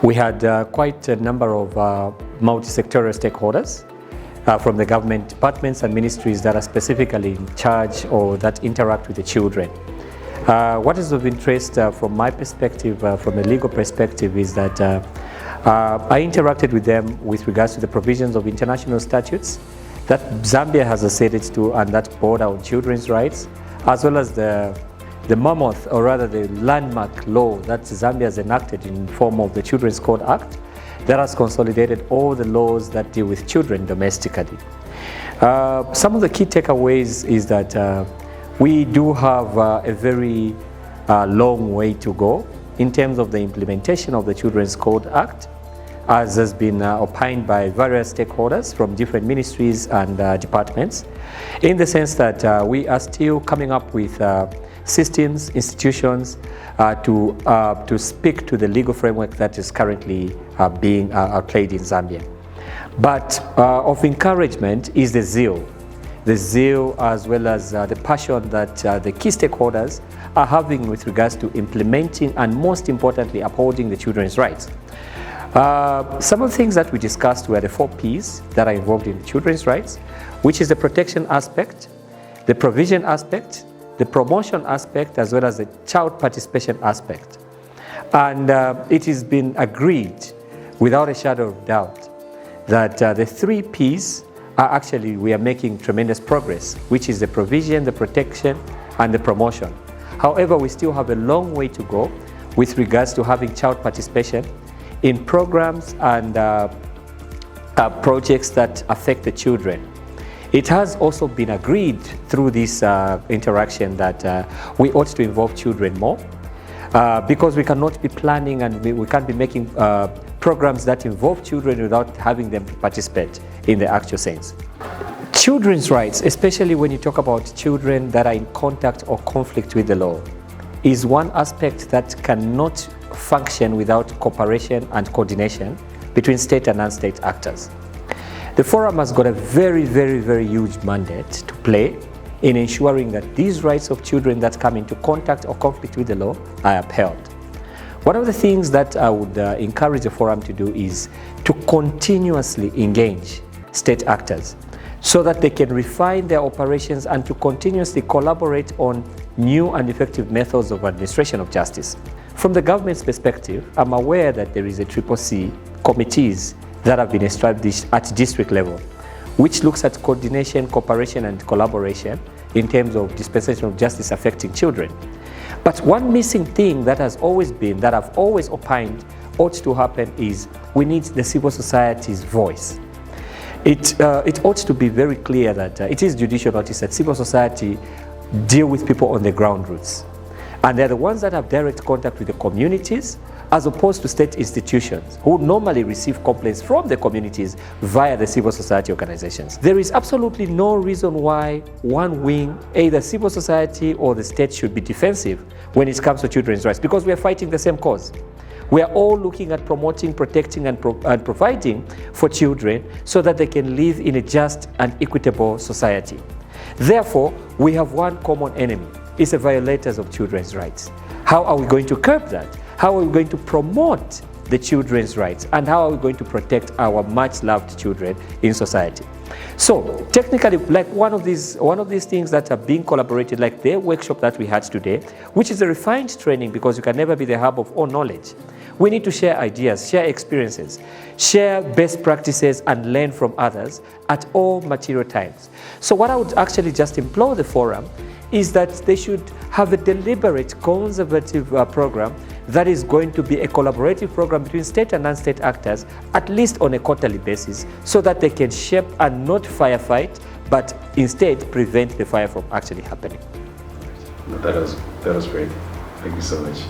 We had quite a number of multi-sectoral stakeholders from the government departments and ministries that are specifically in charge or that interact with the children. What is of interest from my perspective, from a legal perspective, is that I interacted with them with regards to the provisions of international statutes that Zambia has acceded to and that border on children's rights, as well as the mammoth, or rather the landmark law that Zambia has enacted in form of the Children's Code Act that has consolidated all the laws that deal with children domestically. Some of the key takeaways is that we do have a very long way to go in terms of the implementation of the Children's Code Act, as has been opined by various stakeholders from different ministries and departments, in the sense that we are still coming up with systems, institutions to speak to the legal framework that is currently being played in Zambia. But of encouragement is the zeal as well as the passion that the key stakeholders are having with regards to implementing and, most importantly, upholding the children's rights. Some of the things that we discussed were the 4 Ps that are involved in children's rights, which is the protection aspect, the provision aspect, the promotion aspect, as well as the child participation aspect. And it has been agreed without a shadow of doubt that the 3 Ps are actually, we are making tremendous progress, which is the provision, the protection, and the promotion. However, we still have a long way to go with regards to having child participation in programs and projects that affect the children. It has also been agreed through this interaction that we ought to involve children more because we cannot be planning and we can't be making programs that involve children without having them participate in the actual sense. Children's rights, especially when you talk about children that are in contact or conflict with the law, is one aspect that cannot function without cooperation and coordination between state and non-state actors. The forum has got a very, very, very huge mandate to play in ensuring that these rights of children that come into contact or conflict with the law are upheld. One of the things that I would encourage the forum to do is to continuously engage state actors so that they can refine their operations and to continuously collaborate on new and effective methods of administration of justice. From the government's perspective, I'm aware that there is a CCC committees that have been established at district level, which looks at coordination, cooperation, and collaboration in terms of dispensation of justice affecting children. But one missing thing that has always been, that I've always opined ought to happen, is we need the civil society's voice. It ought to be very clear that it is judicial notice that civil society deal with people on the ground roots. And they're the ones that have direct contact with the communities, as opposed to state institutions who normally receive complaints from the communities via the civil society organizations. There is absolutely no reason why one wing, either civil society or the state, should be defensive when it comes to children's rights, because we are fighting the same cause. We are all looking at promoting, protecting, and providing for children so that they can live in a just and equitable society. Therefore, we have one common enemy. It's the violators of children's rights. How are we going to curb that? How are we going to promote the children's rights? And how are we going to protect our much loved children in society? So technically, like one of these things that are being collaborated, like the workshop that we had today, which is a refined training, because you can never be the hub of all knowledge. We need to share ideas, share experiences, share best practices, and learn from others at all material times. So what I would actually just implore the forum is that they should have a deliberate, conservative program that is going to be a collaborative program between state and non-state actors, at least on a quarterly basis, so that they can shape and not firefight, but instead prevent the fire from actually happening. That was great. Thank you so much.